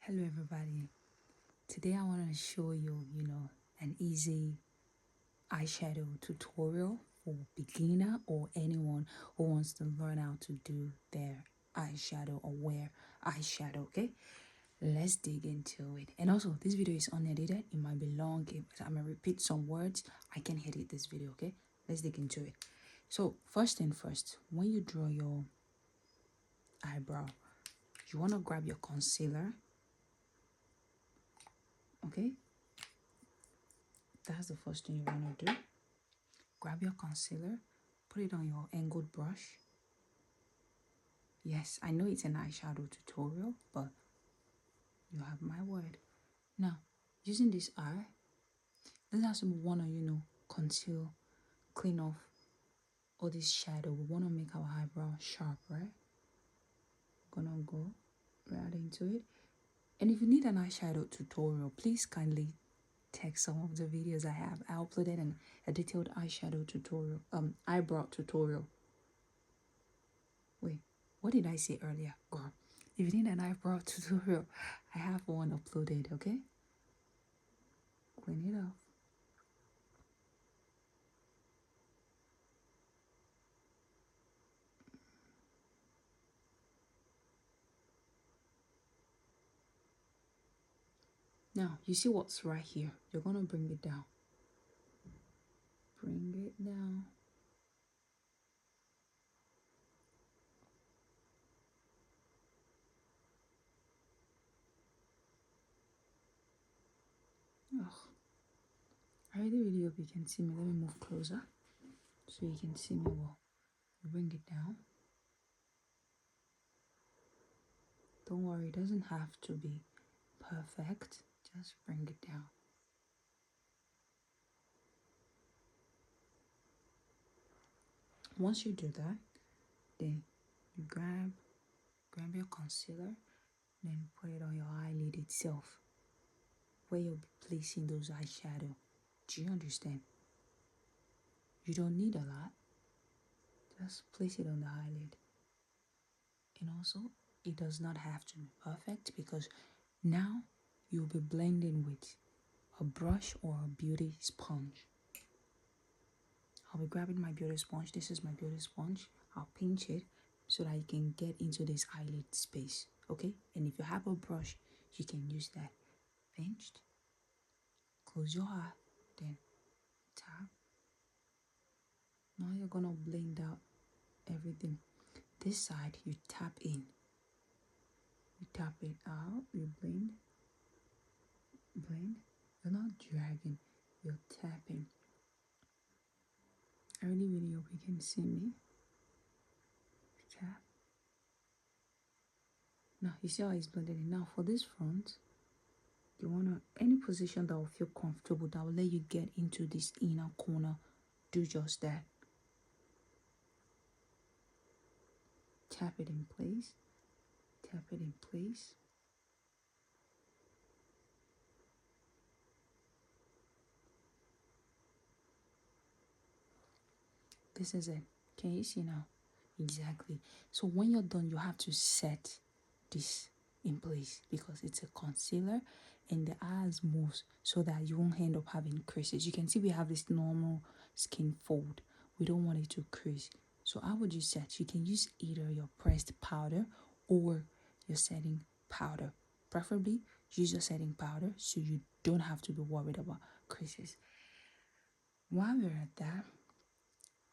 Hello everybody. Today I want to show you, an easy eyeshadow tutorial for beginner or anyone who wants to learn how to do their eyeshadow or wear eyeshadow, okay? Let's dig into it. And also, this video is unedited. It might be long. I may repeat some words. I can edit this video, okay? Let's dig into it. So, first thing first, when you draw your eyebrow, you want to grab your concealer, okay? That's the first thing you want to do. Grab your concealer, put it on your angled brush. Yes, I know it's an eyeshadow tutorial, but you have my word. Now, using this eye, let's also want to, conceal, clean off all this shadow. We want to make our eyebrow sharp, right? Gonna go right into it. And if you need an eyeshadow tutorial, please kindly check some of the videos I have. I uploaded a detailed eyeshadow tutorial, eyebrow tutorial. Wait, what did I say earlier? Girl, if you need an eyebrow tutorial, I have one uploaded, okay? Clean it off. Now, you see what's right here? You're going to bring it down. Bring it down. Oh, I really hope you can see me. Let me move closer so you can see me well. You bring it down. Don't worry, it doesn't have to be perfect. Just bring it down. Once you do that, then you grab your concealer, then put it on your eyelid itself, where you'll be placing those eyeshadow. Do you understand? You don't need a lot. Just place it on the eyelid. And also, it does not have to be perfect because now you'll be blending with a brush or a beauty sponge. I'll be grabbing my beauty sponge. This is my beauty sponge. I'll pinch it so that you can get into this eyelid space, okay? And if you have a brush, you can use that. Pinched. Close your eye. Then tap. Now you're gonna blend out everything. This side, you tap in. You tap it out. You blend. You're not dragging. You're tapping. I really hope you can see me. Tap. Now you see how it's blended in. Now for this front, you wanna any position that will feel comfortable, that will let you get into this inner corner. Do just that. Tap it in place. Tap it in place. This is it. Can you see now? Exactly. So when you're done, you have to set this in place because it's a concealer and the eyes moves so that you won't end up having creases. You can see we have this normal skin fold. We don't want it to crease. So how would you set? You can use either your pressed powder or your setting powder. Preferably use your setting powder so you don't have to be worried about creases. While we're at that,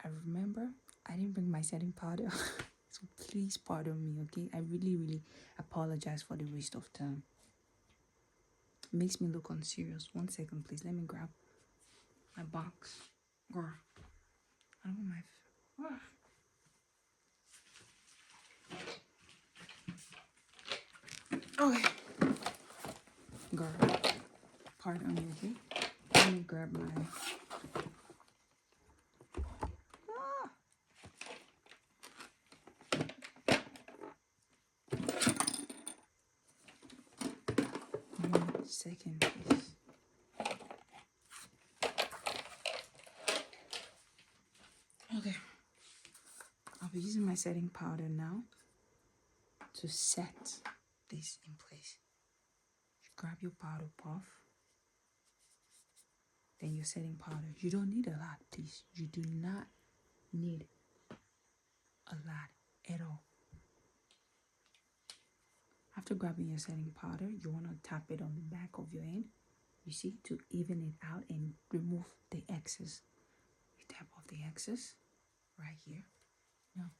I remember I didn't bring my setting powder. So please pardon me, okay? I really apologize for the waste of time. It makes me look unserious. 1 second, please. Let me grab my box. Girl, I don't want my... Okay. Girl, pardon me, okay? Let me grab my... Second, please. Okay. I'll be using my setting powder now to set this in place. grab your powder puff, then your setting powder. You don't need a lot, please. You do not need a lot at all. After grabbing your setting powder, you want to tap it on the back of your hand, you see, to even it out and remove the excess. You tap off the excess right here. Now,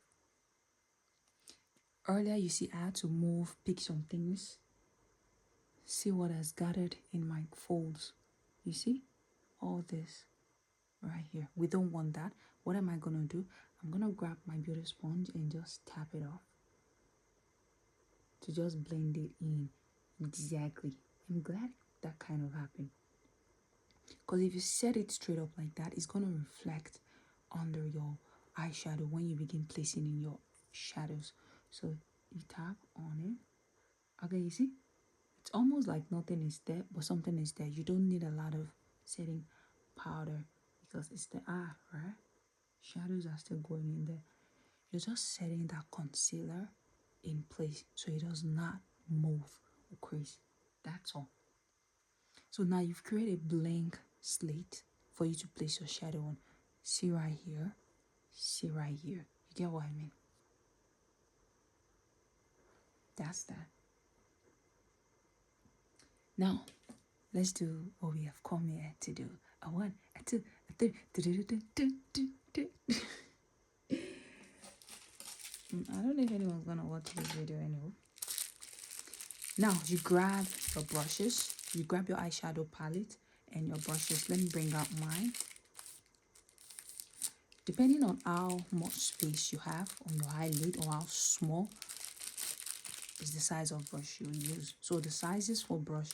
earlier you see I had to pick some things. See what has gathered in my folds. You see all this right here. We don't want that. What am I gonna do? I'm gonna grab my beauty sponge and just tap it off to just blend it in. Exactly. I'm glad that kind of happened, because if you set it straight up like that, it's gonna reflect under your eyeshadow when you begin placing in your shadows. So you tap on it. Okay, you see, it's almost like nothing is there, but something is there. You don't need a lot of setting powder because it's the right? Shadows are still going in there. You're just setting that concealer in place so it does not move or crease. That's all. So now you've created a blank slate for you to place your shadow on. See right here. See right here. You get what I mean? That's that. Now, let's do what we have come here to do. A one, a two, a three. I don't know if anyone's gonna watch this video anyway. Now, you grab your brushes. You grab your eyeshadow palette and your brushes. Let me bring out mine. Depending on how much space you have on your eyelid or how small is the size of brush you use. So the sizes for brush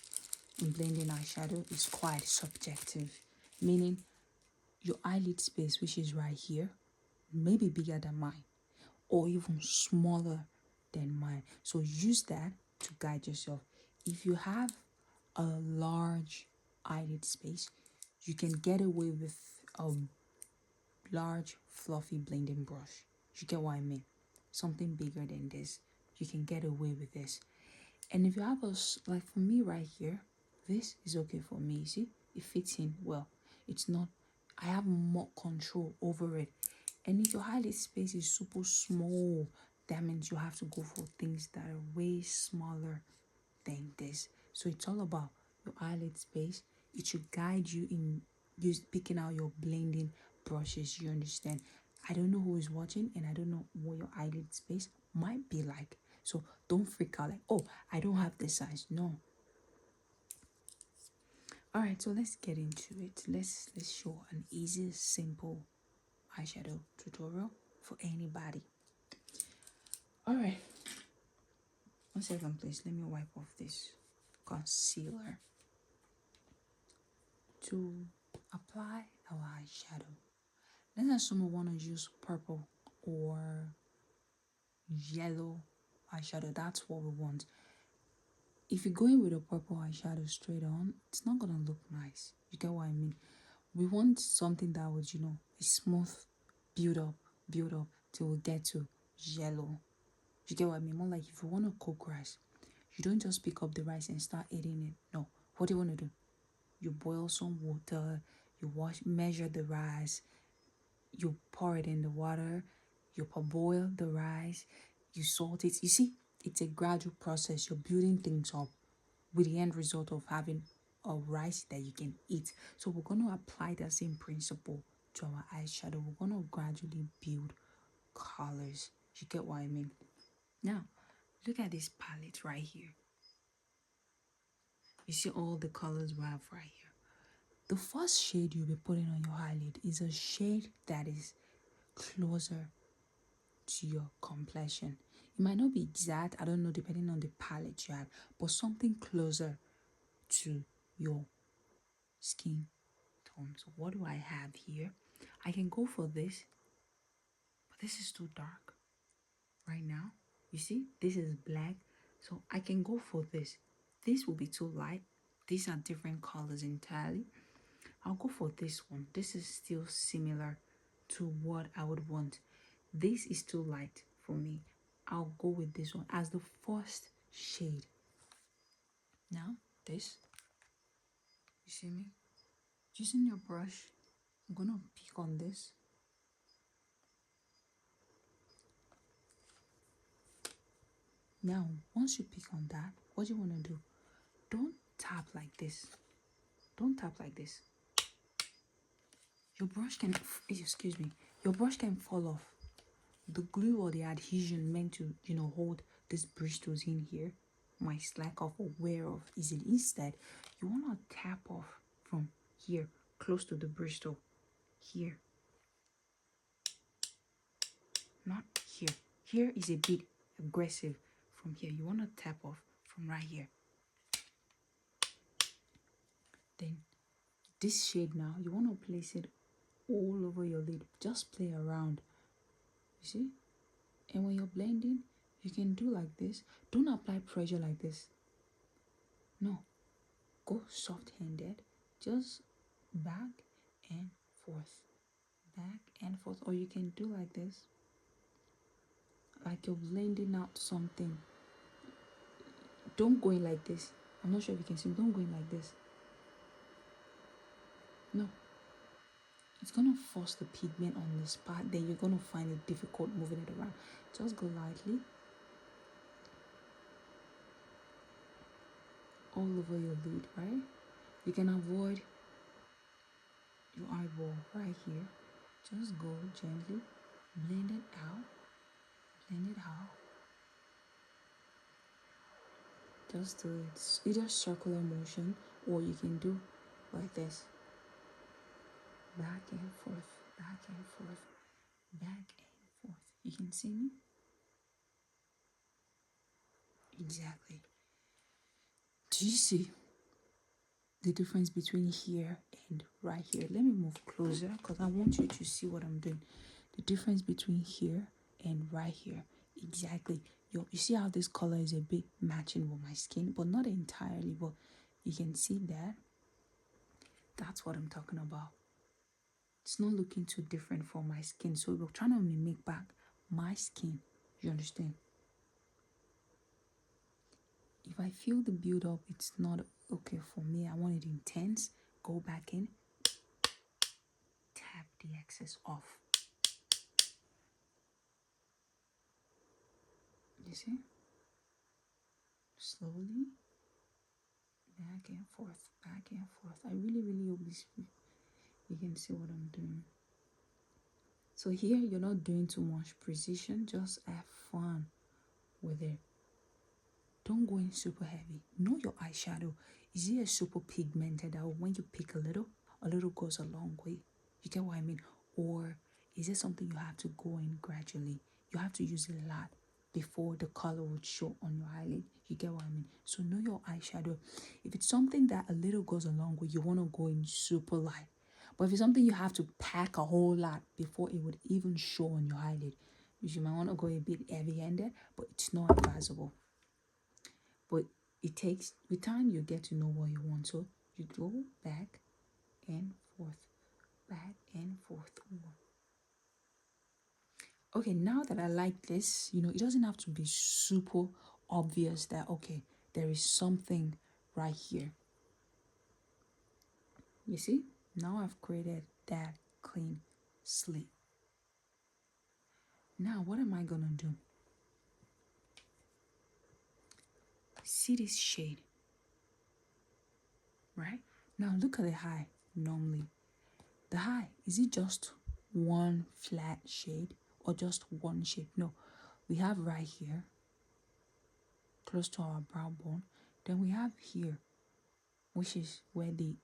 in blending eyeshadow is quite subjective, meaning your eyelid space, which is right here, may be bigger than mine or even smaller than mine. So use that to guide yourself. If you have a large eyelid space, you can get away with a large fluffy blending brush. You get what I mean? Something bigger than this, you can get away with this. And if you have like for me right here, this is okay for me. See, it fits in well. It's not, I have more control over it. And if your eyelid space is super small, that means you have to go for things that are way smaller than this. So it's all about your eyelid space. It should guide you in picking out your blending brushes. You understand? I don't know who is watching and I don't know what your eyelid space might be like. So don't freak out like, oh, I don't have this size. No. All right, so let's get into it. Let's show an easy, simple eyeshadow tutorial for anybody. All right. 1 second, please. Let me wipe off this concealer to apply our eyeshadow. Let's assume we want to use purple or yellow eyeshadow. That's what we want. If you're going with a purple eyeshadow straight on, it's not gonna look nice. You get what I mean? We want something that would, a smooth build up till we get to yellow. You get what I mean? More like if you want to cook rice, you don't just pick up the rice and start eating it. No. What do you want to do? You boil some water, you measure the rice, you pour it in the water, you parboil the rice, you salt it. You see, it's a gradual process. You're building things up with the end result of having a rice that you can eat. So we're going to apply that same principle to our eyeshadow. We're going to gradually build colors. You get what I mean? Now, look at this palette right here. You see all the colors we have right here. The first shade you'll be putting on your eyelid is a shade that is closer to your complexion. It might not be exact, I don't know, depending on the palette you have, but something closer to your skin tone. So what do I have here? I can go for this, but this is too dark right now. You see, this is black, so I can go for this. This will be too light. These are different colors entirely. I'll go for this one. This is still similar to what I would want. This is too light for me. I'll go with this one as the first shade. Now, this. You see me? Using your brush, I'm gonna pick on this. Now, once you pick on that, what you wanna do? Don't tap like this. Don't tap like this. Your brush can, excuse me, your brush can fall off. The glue or the adhesion meant to, hold these bristles in here might slack off or wear off easily. Instead, you want to tap off from here, close to the bristle, here. Not here. Here is a bit aggressive from here. You want to tap off from right here. Then this shade now, you want to place it all over your lid. Just play around. You see? And when you're blending, you can do like this. Don't apply pressure like this. No. Go soft-handed. Just back and forth. Back and forth. Or you can do like this. Like you're blending out something. Don't go in like this. I'm not sure if you can see. Don't go in like this. No. It's going to force the pigment on this part. Then you're going to find it difficult moving it around. Just go lightly. All over your lid, right? You can avoid your eyeball right here. Just go gently. Blend it out. Blend it out. Just do it. Either circular motion or you can do like this. Back and forth, back and forth, back and forth. You can see me? Exactly. Do you see the difference between here and right here? Let me move closer because I want you to see what I'm doing. The difference between here and right here. Exactly. You see how this color is a bit matching with my skin, but not entirely, but you can see that. That's what I'm talking about. It's not looking too different from my skin, so we're trying to mimic back my skin. You understand? If I feel the build up, it's not okay for me. I want it intense. Go back in. Tap the excess off. You see? Slowly. Back and forth. Back and forth. I really, really hope you can see what I'm doing. So here, you're not doing too much precision. Just have fun with it. Don't go in super heavy. Know your eyeshadow. Is it a super pigmented that when you pick a little goes a long way? You get what I mean? Or is it something you have to go in gradually? You have to use it a lot before the color would show on your eyelid. You get what I mean? So know your eyeshadow. If it's something that a little goes a long way, you want to go in super light. But if it's something you have to pack a whole lot before it would even show on your eyelid, you might want to go a bit heavy-handed, but it's not advisable. But it takes, with time, you get to know what you want. So you go back and forth, back and forth. Okay, now that I like this, it doesn't have to be super obvious that, okay, there is something right here. You see? Now I've created that clean slate. Now, what am I going to do? See this shade, right? Now look at the eye normally. The eye, is it just one flat shade or just one shade? No, we have right here, close to our brow bone. Then we have here, which is where the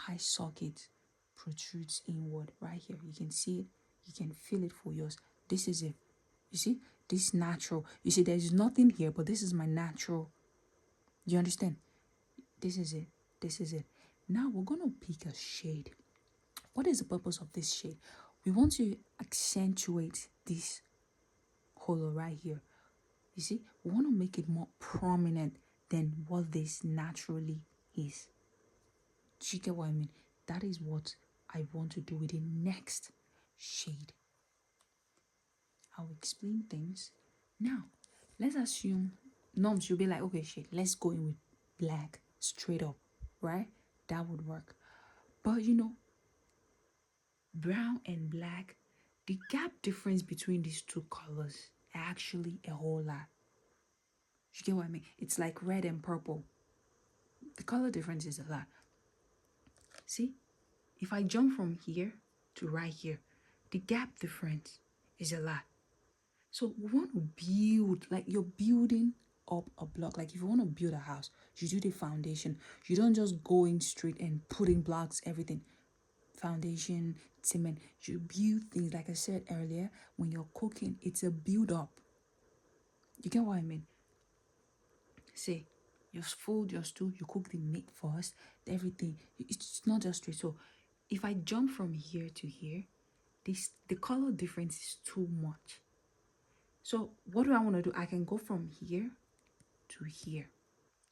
eye socket protrudes inward, right here. You can see it, you can feel it for yours. This is it. You see, this natural. You see, there's nothing here, but this is my natural. You understand? This is it. This is it. Now we're going to pick a shade. What is the purpose of this shade? We want to accentuate this color right here. You see, we want to make it more prominent than what this naturally is. Do you get what I mean? That is what I want to do with the next shade. I'll explain things. Now, let's assume, Norms, you'll be like, okay, shade, let's go in with black. straight up, right? That would work. But you know, brown and black, the gap difference between these two colors actually a whole lot. You get what I mean? It's like red and purple. The color difference is a lot. See, if I jump from here to right here, the gap difference is a lot. So we want to build, like you're building up a block. Like if you want to build a house, you do the foundation. You don't just go in straight and put in blocks, everything. Foundation, cement. You build things, like I said earlier, when you're cooking, it's a build up. You get what I mean? Say, your food, your stew, you cook the meat first, everything. It's not just straight. So if I jump from here to here, the color difference is too much. So what do I want to do? I can go from here to here,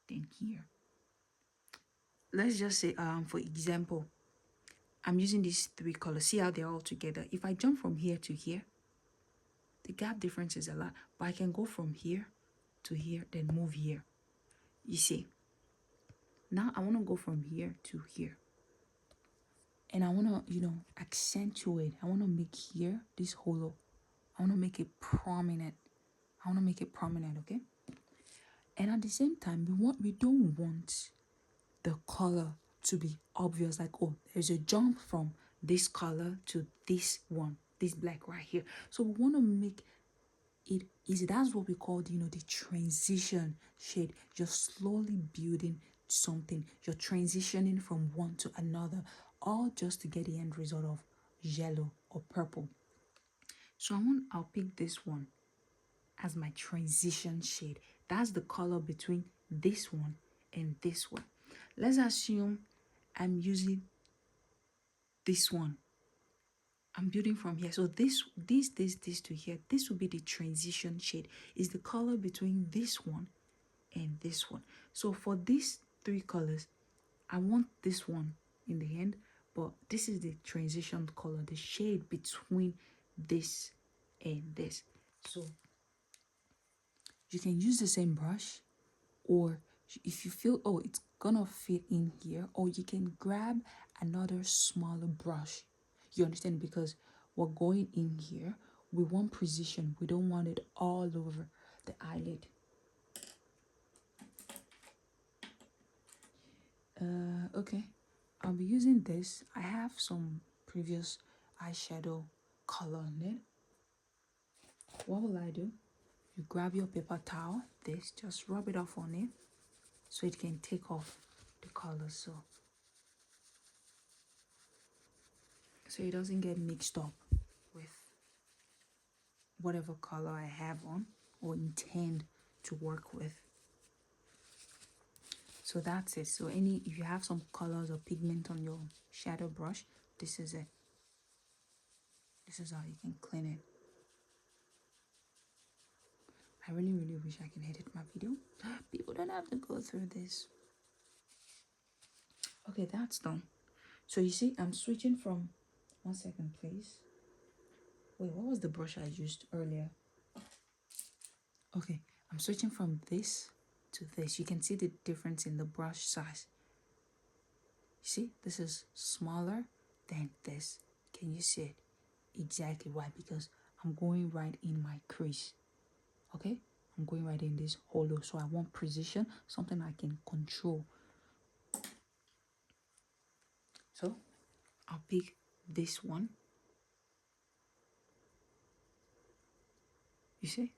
then here. Let's just say, for example, I'm using these three colors. See how they're all together. If I jump from here to here, the gap difference is a lot. But I can go from here to here, then move here. You see? Now I want to go from here to here. And I want to, accentuate. I want to make here, this hollow. I want to make it prominent. Okay? And at the same time, we don't want the color to be obvious. Like, oh, there's a jump from this color to this one, this black right here. So we want to make it easy. That's what we call, the transition shade. You're slowly building something. You're transitioning from one to another, all just to get the end result of yellow or purple. So I'll pick this one as my transition shade. That's the color between this one and this one. Let's assume I'm using this one. I'm building from here. So this to here, this will be the transition shade. Is the color between this one and this one. So for these three colors, I want this one in the end, but this is the transition color, the shade between this and this. So you can use the same brush, or if you feel, oh, it's gonna fit in here, or you can grab another smaller brush. You understand? Because we're going in here, we want precision. We don't want it all over the eyelid. Okay, I'll be using this. I have some previous eyeshadow color on it. What will I do? You grab your paper towel, just rub it off on it so it can take off the color, so it doesn't get mixed up with whatever color I have on or intend to work with. So that's it. So if you have some colors or pigment on your shadow brush, this is it. This is how you can clean it. I really, really wish I can edit my video. People don't have to go through this. Okay, that's done. So you see, I'm switching from, 1 second, please. Wait, what was the brush I used earlier? Okay, I'm switching from this to this. You can see the difference in the brush size. You see, this is smaller than this. Can you see it? Exactly why? Because I'm going right in my crease. Okay, I'm going right in this hollow, so I want precision, something I can control. So I'll pick this one. You see?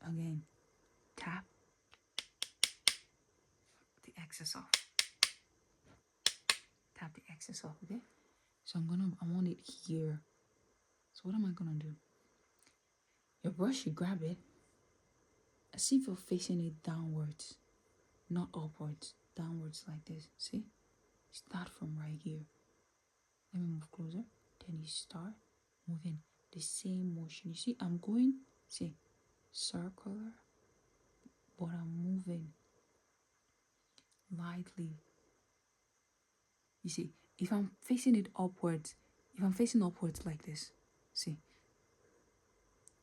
Again, tap the excess off. Tap the excess off, okay? So I want it here. So what am I gonna do? Your brush, you grab it. See if you're facing it downwards, not upwards, downwards like this. See? Start from right here. Let me move closer. Then you start moving the same motion. You see, I'm going, see, circular, but I'm moving lightly. You see, if I'm facing it upwards, like this, see,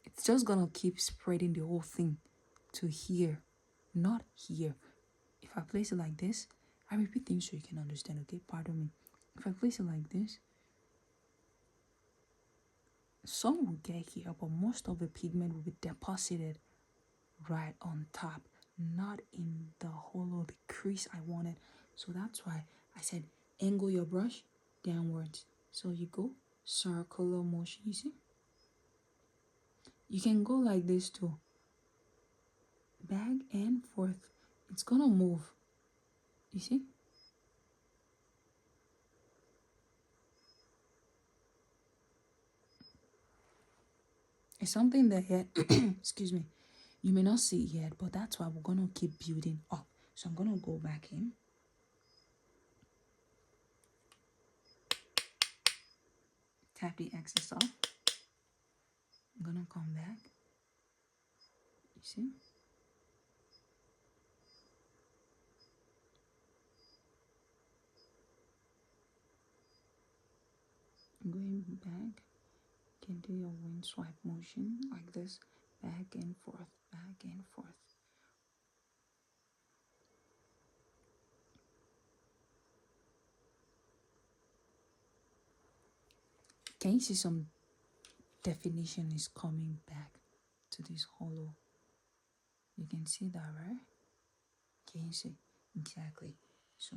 it's just gonna keep spreading the whole thing to here, not here. if I place it like this, I repeat things so you can understand, okay? Pardon me. If I place it like this, some will get here, but most of the pigment will be deposited right on top, not in the hollow, the crease I wanted. So that's why I said angle your brush downwards. So you go circular motion, you see? You can go like this too. Back and forth. It's gonna move. You see? It's something that yet, excuse me, you may not see it yet, but that's why we're gonna keep building up. So I'm gonna go back in. Tap the excess off. I'm gonna come back. You see? Going back, you can do your wind swipe motion like this, back and forth, back and forth. Can you see some definition is coming back to this hollow? You can see that, right? Can you see? Exactly. So,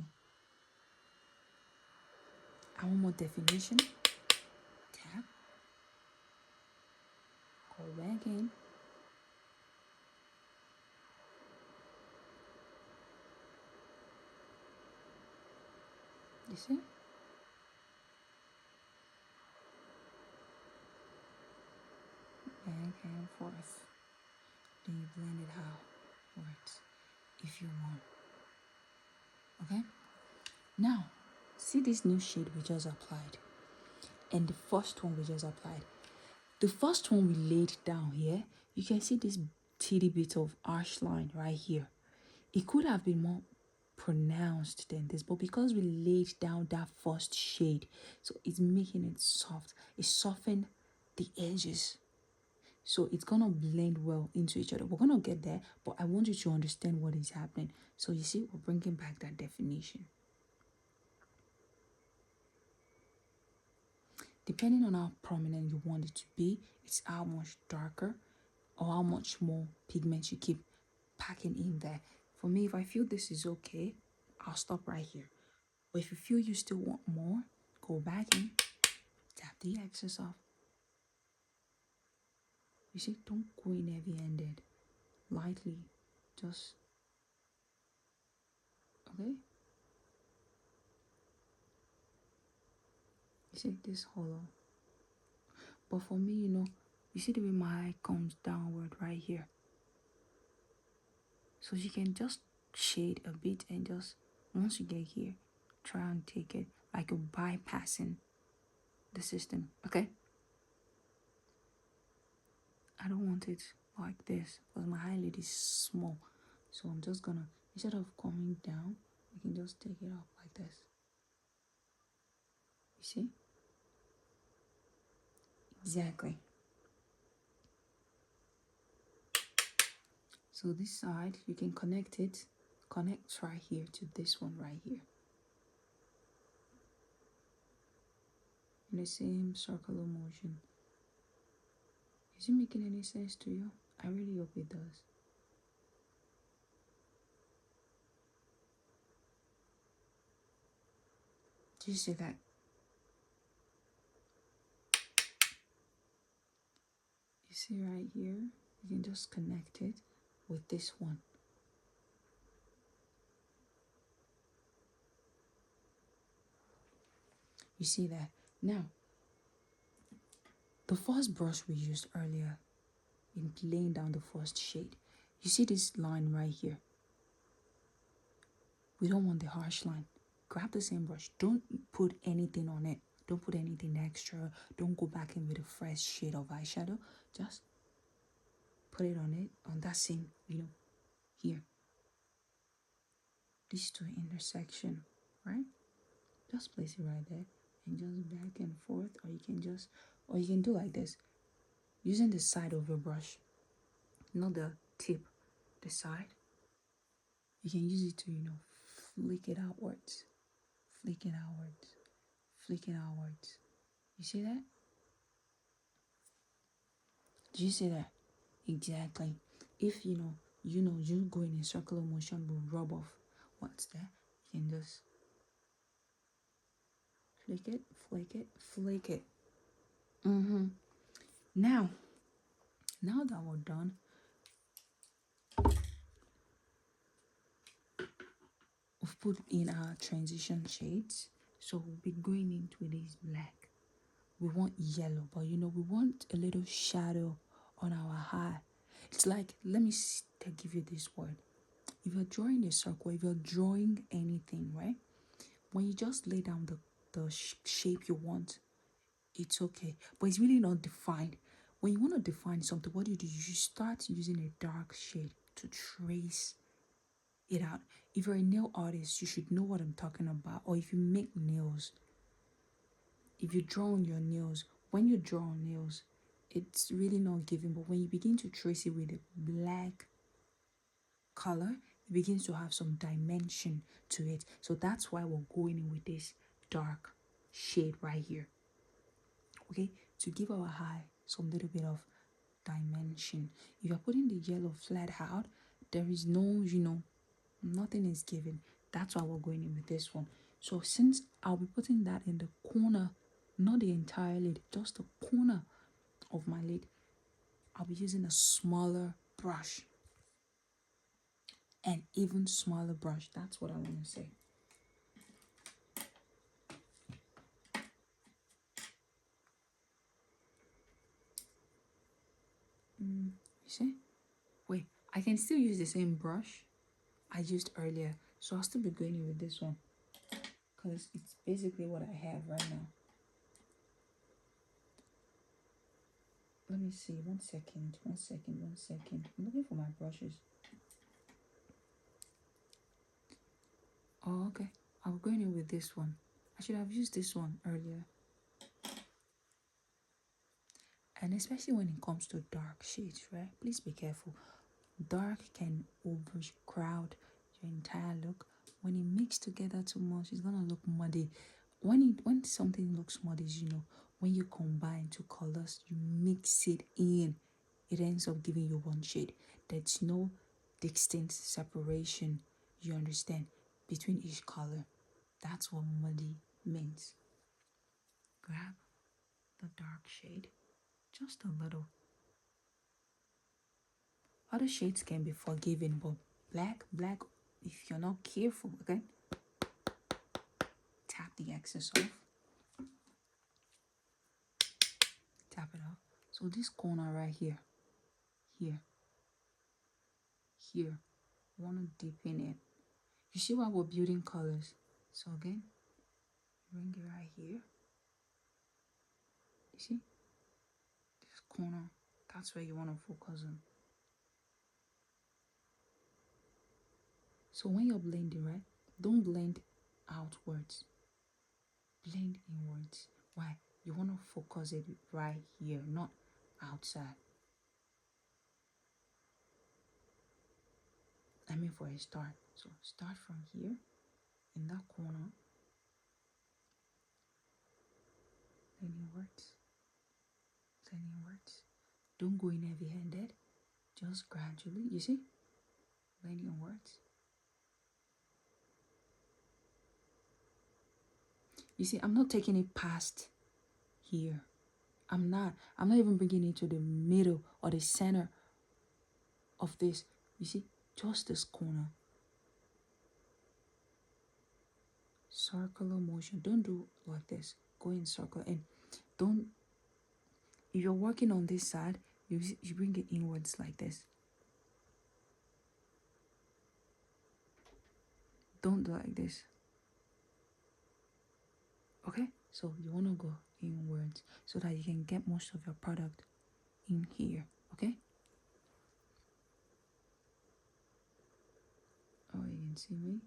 I want more definition. Tap. Go back in. You see? Back and forth. Then you blend it how it works if you want. Okay? Now, see this new shade we just applied and the first one we just applied. The first one we laid down here, you can see this teeny bit of harsh line right here. It could have been more pronounced than this, but because we laid down that first shade, so it's making it soft. It softened the edges. So it's gonna blend well into each other. We're gonna get there, but I want you to understand what is happening. So you see, we're bringing back that definition. Depending on how prominent you want it to be, it's how much darker or how much more pigment you keep packing in there. For me, if I feel this is okay, I'll stop right here. But if you feel you still want more, go back in, tap the excess off. You see, don't go in heavy-handed. Lightly, just, okay? You see this hollow. But for me, you see the way my eye comes downward right here. So you can just shade a bit and just, once you get here, try and take it like you're bypassing the system, okay? I don't want it like this because my eyelid is small. So I'm just gonna, instead of coming down, you can just take it up like this. You see? Exactly. So this side, you can connect right here to this one right here. In the same circular motion. Is it making any sense to you? I really hope it does. Do you see that? You see right here? You can just connect it with this one. You see that? Now, the first brush we used earlier in laying down the first shade, you see this line right here? We don't want the harsh line. Grab the same brush. Don't put anything on it. Don't put anything extra. Don't go back in with a fresh shade of eyeshadow. Just put it on it, on that same, here. These two intersection, right? Just place it right there and just back and forth, or you can do like this, using the side of your brush, not the tip, the side. You can use it to, flick it outwards, flick it outwards, flick it outwards. You see that? Do you see that? Exactly. If you go in a circular motion will rub off what's there, you can just flick it, flick it, flick it. Now that we're done, we've put in our transition shades. So we'll be going into this black. We want yellow, but we want a little shadow on our eye. It's like, let me give you this word. If you're drawing a circle, if you're drawing anything, right? When you just lay down the shape you want, it's okay. But it's really not defined. When you want to define something, what do? You start using a dark shade to trace it out. If you're a nail artist, you should know what I'm talking about. Or if you make nails, if you draw on your nails, when you draw on nails, it's really not giving. But when you begin to trace it with a black color, it begins to have some dimension to it. So that's why we're going in with this dark shade right here. Okay, to give our eye some little bit of dimension. If you're putting the yellow flat out, there is no, nothing is given. That's why we're going in with this one. So since I'll be putting that in the corner, not the entire lid, just the corner of my lid, I'll be using a smaller brush. An even smaller brush. That's what I want to say. You see? Wait, I can still use the same brush I used earlier. So I'll still be going in with this one, because it's basically what I have right now. Let me see. One second. I'm looking for my brushes. Oh, okay. I'm going in with this one. I should have used this one earlier. And especially when it comes to dark shades, right? Please be careful. Dark can overcrowd your entire look. When it mixes together too much, it's gonna look muddy. When something looks muddy, when you combine two colors, you mix it in, it ends up giving you one shade. There's no distinct separation, you understand, between each color. That's what muddy means. Grab the dark shade, just a little. Other shades can be forgiven, but black, if you're not careful, okay? Tap the excess off. Tap it off. So this corner right here, we want to deepen it. You see why we're building colors? So again, bring it right here. You see? This corner, that's where you want to focus on. So when you're blending, right? Don't blend outwards. Blend inwards. Why? You want to focus it right here, not outside. I mean for a start. So start from here, in that corner. Blend inwards. Blend inwards. Don't go in heavy-handed. Just gradually, you see? Blend inwards. You see, I'm not taking it past here. I'm not even bringing it to the middle or the center of this. You see, just this corner. Circular motion. Don't do like this. Go in circle and don't. If you're working on this side, you bring it inwards like this. Don't do like this. Okay, so you want to go inwards so that you can get most of your product in here. Okay. Oh, you can see me.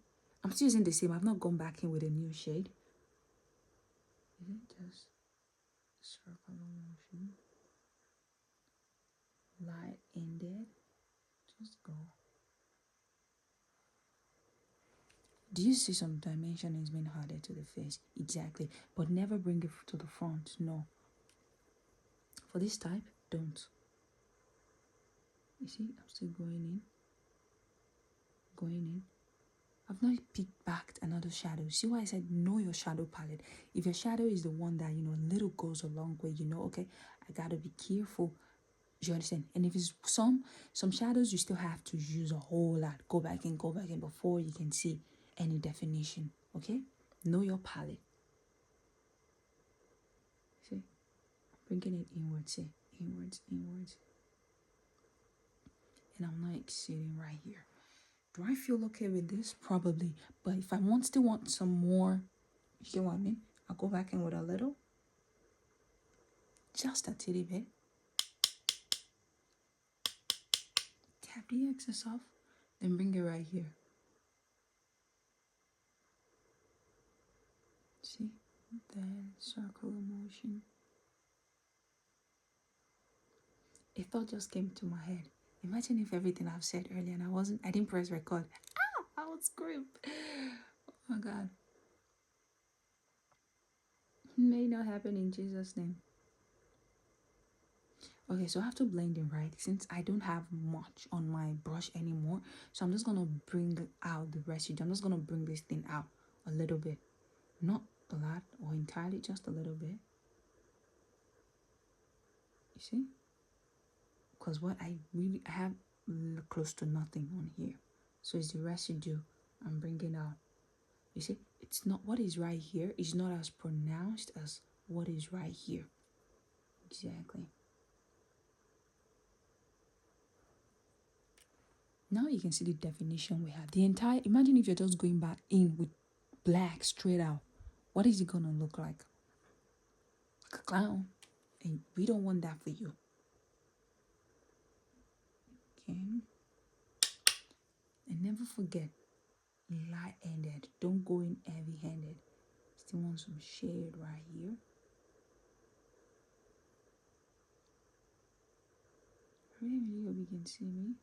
I'm still using the same. I've not gone back in with a new shade. Is it just circular motion? Light ended. Just go. Do you see some dimension is being added to the face? Exactly. But never bring it to the front. No. For this type, don't. You see, I'm still going in. I've not picked back another shadow. See why I said know your shadow palette. If your shadow is the one that, little goes a long way, okay, I gotta be careful. Do you understand? And if it's some shadows, you still have to use a whole lot. Go back in before you can see any definition. Okay? Know your palette. See? Bringing it inwards, see? Inwards. And I'm not exceeding right here. Do I feel okay with this? Probably. But if I still want some more, you get what I mean? I'll go back in with a little. Just a titty bit. Tap the excess off. Then bring it right here. See? Then circular motion. A thought just came to my head. Imagine if everything I've said earlier and I didn't press record. I would scream. Oh my God. It may not happen in Jesus' name. Okay, so I have to blend in, right? Since I don't have much on my brush anymore, so I'm just gonna bring out the residue. I'm just gonna bring this thing out a little bit. Not a lot or entirely, just a little bit. You see? Because I have close to nothing on here. So it's the residue I'm bringing out. You see, it's not what is right here is not as pronounced as what is right here. Exactly. Now you can see the definition we have. Imagine if you're just going back in with black straight out. What is it gonna look like? Like a clown. And we don't want that for you. Okay. And never forget, light-handed. Don't go in heavy-handed. Still want some shade right here. I really hope you can see me.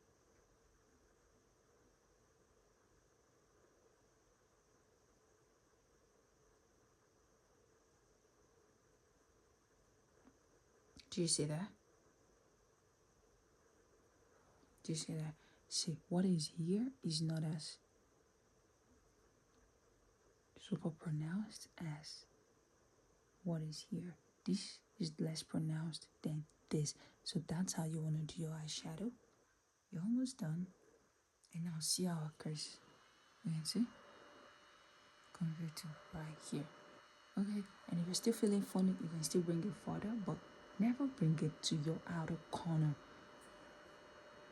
Do you see that? Do you see that? See, what is here is not as super pronounced as what is here. This is less pronounced than this. So that's how you want to do your eyeshadow. You're almost done. And now see how it occurs. You can see? Convert to right here. Okay, and if you're still feeling funny, you can still bring it further, but never bring it to your outer corner.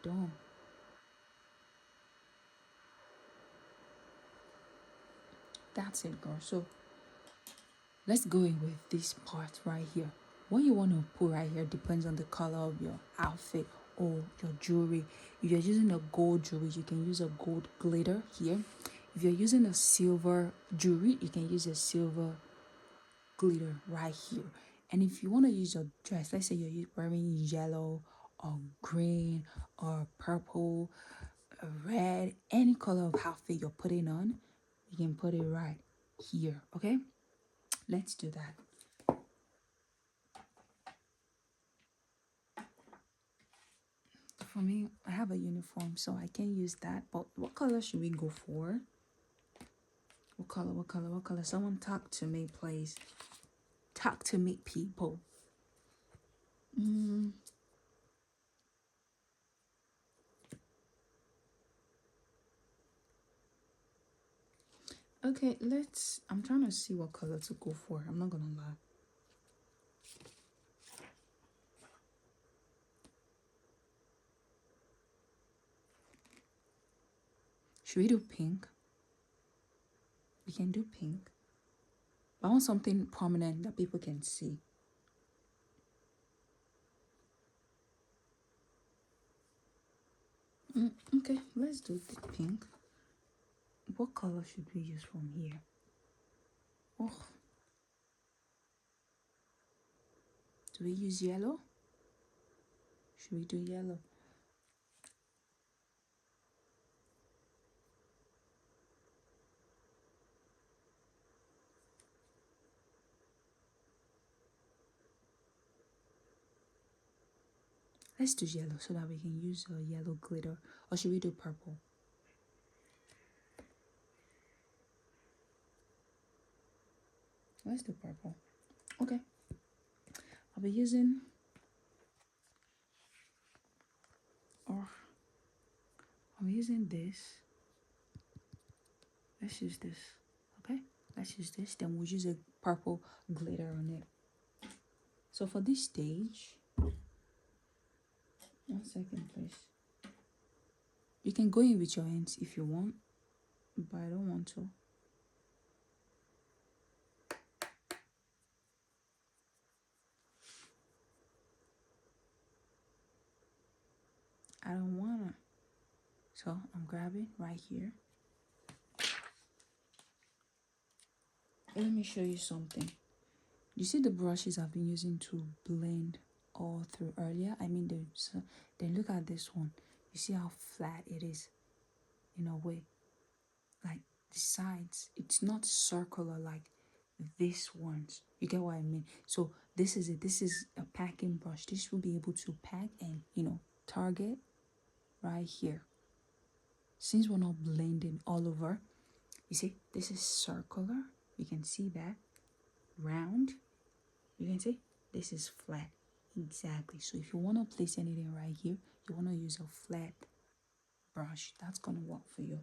Don't. That's it, girl. So let's go in with this part right here. What you want to put right here depends on the color of your outfit or your jewelry. If you're using a gold jewelry, you can use a gold glitter here. If you're using a silver jewelry, you can use a silver glitter right here. And if you want to use your dress, let's say you're wearing yellow or green or purple, red, any color of outfit you're putting on, you can put it right here. Okay, let's do that. For me, I have a uniform, so I can use that. But what color should we go for? What color? Someone talk to me, please. Talk to me, people. Okay, I'm trying to see what color to go for. I'm not gonna lie. Should we do pink? We can do pink. But I want something prominent that people can see. Okay, let's do the pink. What color should we use from here? Oh. Do we use yellow? Should we do yellow? Let's do yellow so that we can use a yellow glitter. Or should we do purple? Let's do purple. Okay. I'll be using, this. Let's use this. Okay. Let's use this. Then we'll use a purple glitter on it. So for this stage, 1 second, please. You can go in with your hands if you want, but I don't want to. I don't wanna. So I'm grabbing right here. Let me show you something. You see the brushes I've been using to blend all through earlier? I mean, then look at this one. You see how flat it is in a way? Like the sides, it's not circular like this ones. You get what I mean? So this is it. This is a packing brush. This will be able to pack and, target right here. Since we're not blending all over, you see, this is circular. You can see that. Round. You can see this is flat. Exactly. So if you want to place anything right here, you want to use a flat brush. That's going to work for you.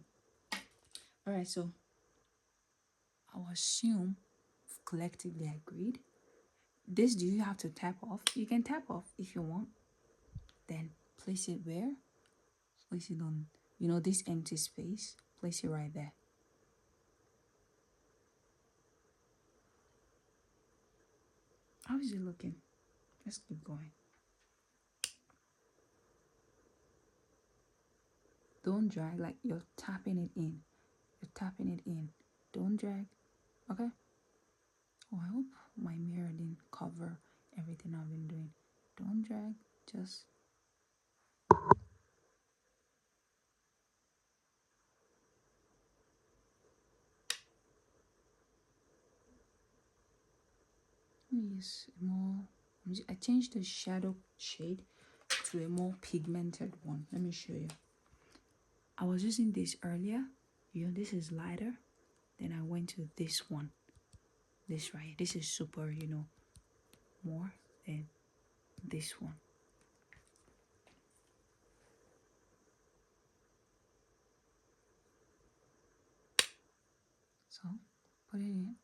All right, so I'll assume we've collectively agreed. This, do you have to tap off? You can tap off if you want. Then place it where? Place it on, this empty space. Place it right there. How is it looking? Let's keep going. Don't drag, like you're tapping it in. You're tapping it in. Don't drag. Okay? Oh, I hope my mirror didn't cover everything I've been doing. Don't drag. Just... Let me use more... I changed the shadow shade to a more pigmented one. Let me show you. I was using this earlier. This is lighter. Then I went to this one. This right. This is super, more than this one. So, put it in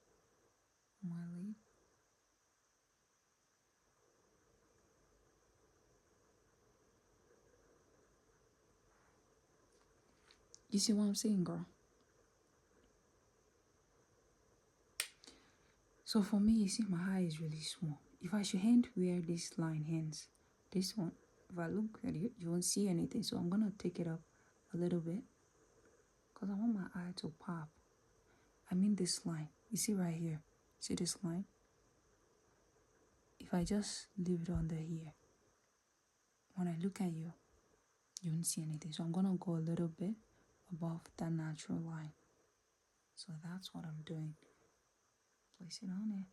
my lid. You see what I'm saying, girl? So for me, you see my eye is really small. If I should hand where this line ends, this one, if I look at it, you won't see anything. So I'm going to take it up a little bit because I want my eye to pop. I mean this line. You see right here? See this line? If I just leave it under here, when I look at you, you won't see anything. So I'm going to go a little bit above that natural line. So that's what I'm doing. Place it on it.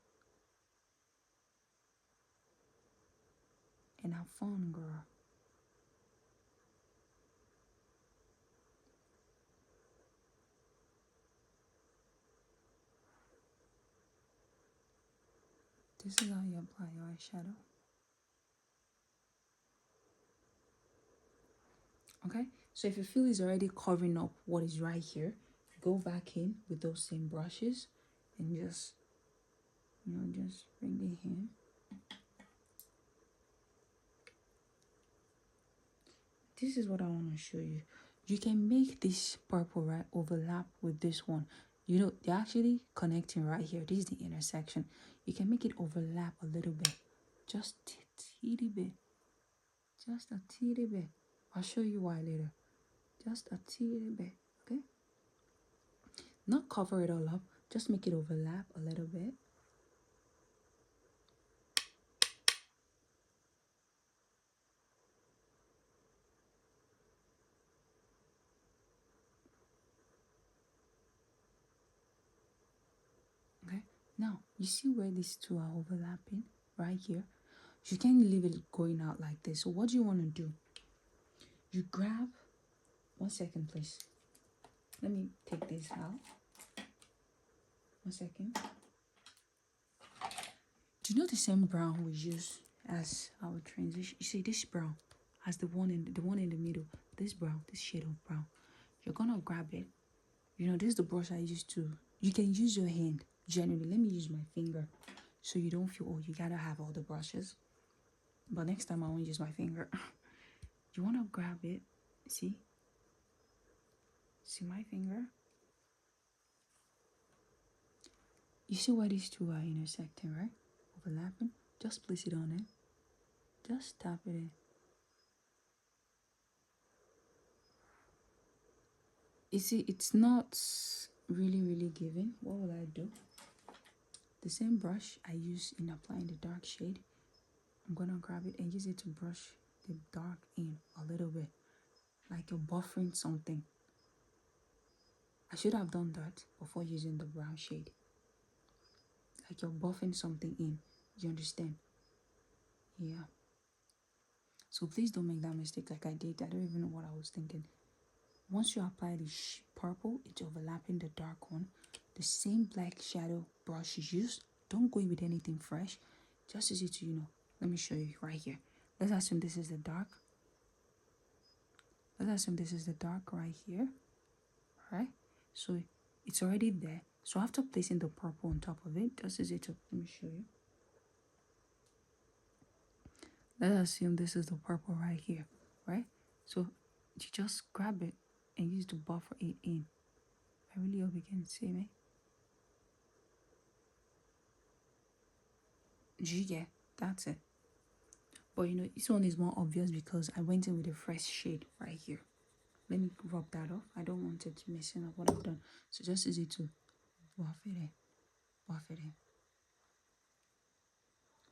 And have fun, girl. This is how you apply your eyeshadow. Okay, so if you feel it's already covering up what is right here, go back in with those same brushes and just, just bring it in. This is what I want to show you. You can make this purple right overlap with this one. They're actually connecting right here. This is the intersection. You can make it overlap a little bit. Just a teeny bit. Just a teeny bit. I'll show you why later. Just a teeny bit, okay? Not cover it all up. Just make it overlap a little bit. Okay, now you see where these two are overlapping right here. You can't leave it going out like this. So what do you want to do? You grab, 1 second please. Let me take this out. 1 second. Do you know the same brown we use as our transition? You see this brown as the one in the middle. This brown, this shade of brown. You're gonna grab it. You know, this is the brush I used to. You can use your hand. Generally, let me use my finger, so you don't feel, oh, you gotta have all the brushes. But next time I won't use my finger. You wanna grab it. See my finger? You see where these two are intersecting, right? Overlapping. Just place it on it. Just tap it in. You see, it's not really giving. What will I do? The same brush I use in applying the dark shade, I'm gonna grab it and use it to brush the dark in a little bit, like you're buffering something. I should have done that before using the brown shade. Like you're buffing something in. You understand? Yeah. So please don't make that mistake like I did. I don't even know what I was thinking. Once you apply the purple, it's overlapping the dark one. The same black shadow brush you use. Don't go in with anything fresh. Just use it to, let me show you right here. Let's assume this is the dark. Let's assume this is the dark right here. Right? So it's already there. So after placing the purple on top of it, just use it to, let me show you. Let's assume this is the purple right here. Right? So you just grab it and use to buffer it in. I really hope you can see me. Yeah, that's it. But this one is more obvious because I went in with a fresh shade right here. Let me rub that off. I don't want it to mess up what I've done. So just use it to buff it in. Buff it in.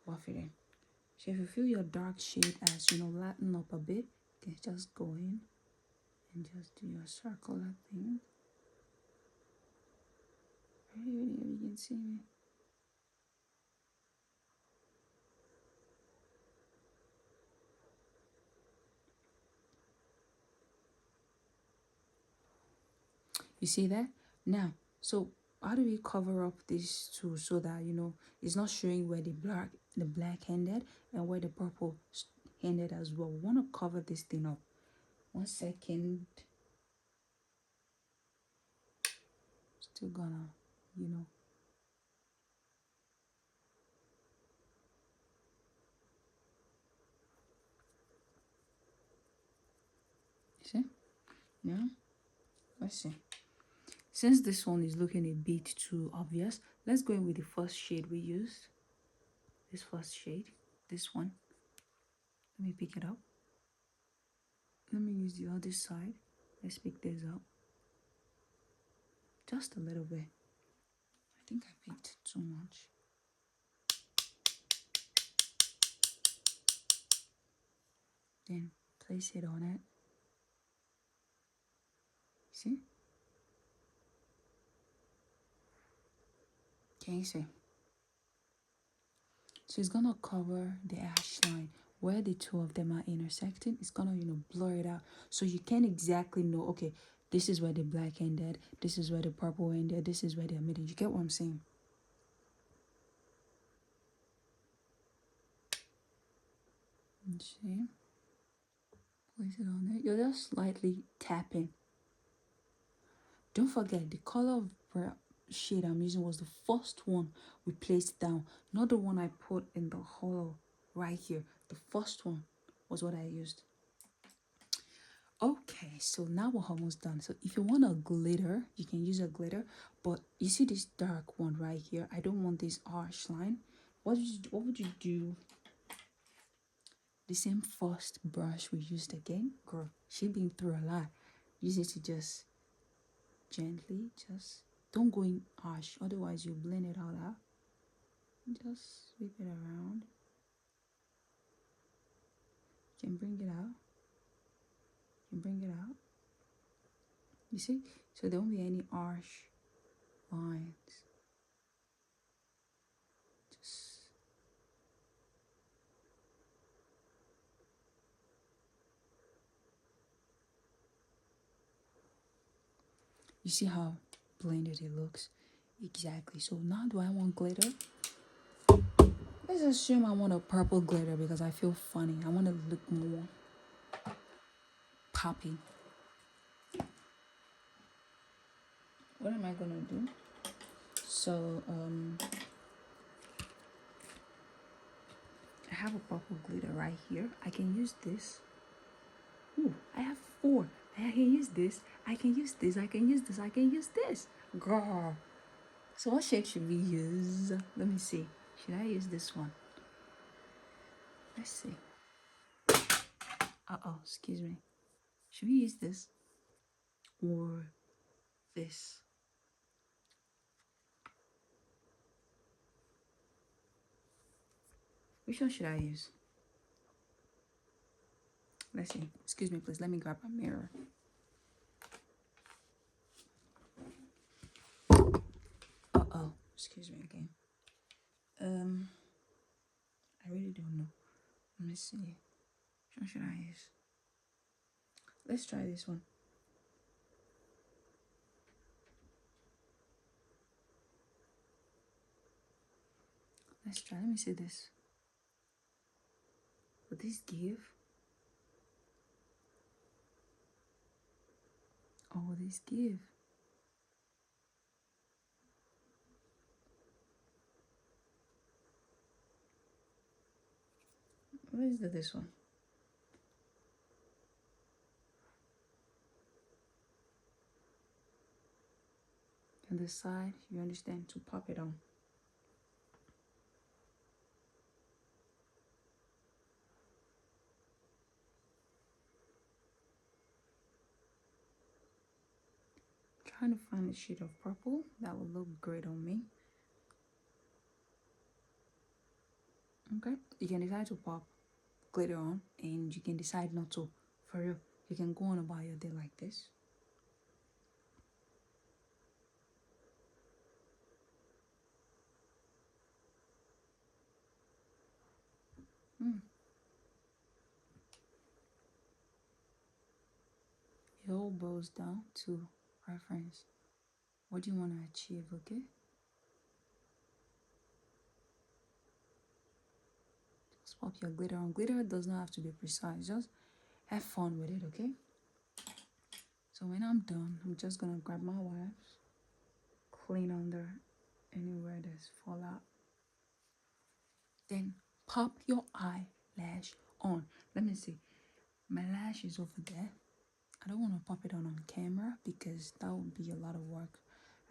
Buff it in. So if you feel your dark shade as, lighten up a bit, you can just go in and just do your circular thing. Really, you can see me. You see that? Now, so how do we cover up these two so that, it's not showing where the black ended and where the purple ended as well? We want to cover this thing up. 1 second. Still gonna, see? Yeah? Let's see. Since this one is looking a bit too obvious, let's go in with the first shade we used. This first shade, this one. Let me pick it up. Let me use the other side. Let's pick this up. Just a little bit. I think I picked too much. Then place it on it. See? Can you see? So it's gonna cover the ash line where the two of them are intersecting. It's gonna, blur it out. So you can't exactly know, okay, this is where the black ended, this is where the purple ended, this is where they're meeting. You get what I'm saying? See? Place it on there. You're just slightly tapping. Don't forget, the color of shade I'm using was the first one we placed down, not the one I put in the hollow right here. The first one was what I used. Okay, so now we're almost done. So if you want a glitter, you can use a glitter, but you see this dark one right here? I don't want this harsh line. What would you do? The same first brush we used again. Girl, she been through a lot. Use it to just gently, just don't go in harsh, otherwise you blend it all out. Just sweep it around. You can bring it out. You can bring it out. You see? So there won't be any harsh lines. Just You see how blended it looks? Exactly. So now do I want glitter? Let's assume I want a purple glitter because I feel funny. I want to look more poppy. What am I gonna do? So I have a purple glitter right here. I can use this. Ooh, I have 4. I can use this. I can use this. I can use this. I can use this. Girl. So what shade should we use? Let me see. Should I use this one? Let's see. Excuse me. Should we use this or this? Which one should I use? Let's see. Excuse me, please. Let me grab a mirror. Excuse me again. I really don't know. Let me see. Which one should I use? Let's try this one. Let's try. Let me see this. Will this give? Oh, will this give? What is this one? On this side, you understand, to pop it on. Trying to find a shade of purple that will look great on me. Okay, you can decide to pop glitter on, and you can decide not to. For real, you can go on about your day like this. It all boils down to preference. What do you want to achieve, okay? Just pop your glitter on. Glitter does not have to be precise. Just have fun with it, okay? So when I'm done, I'm just gonna grab my wipes, clean under anywhere there's fallout. Then pop your eyelash on. Let me see. My lash is over there. I don't want to pop it on camera because that would be a lot of work.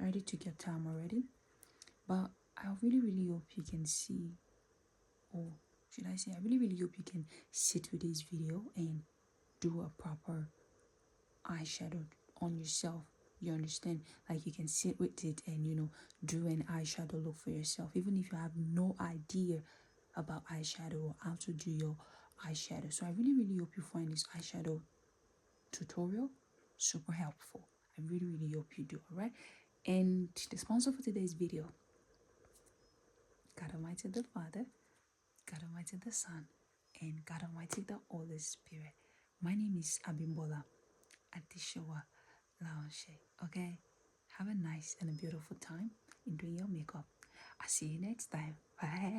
I already took your time already. But I really hope you can see, or should I say, I really hope you can sit with this video and do a proper eyeshadow on yourself. You understand? Like you can sit with it and do an eyeshadow look for yourself, even if you have no idea about eyeshadow or how to do your eyeshadow. So I really hope you find this eyeshadow tutorial super helpful. I really hope you do. All right, and the sponsor for today's video, God Almighty the Father, God Almighty the Son, and God Almighty the Holy Spirit. My name is Abimbola Adishawa Laonshe. Okay, have a nice and a beautiful time in doing your makeup. I'll see you next time. Bye.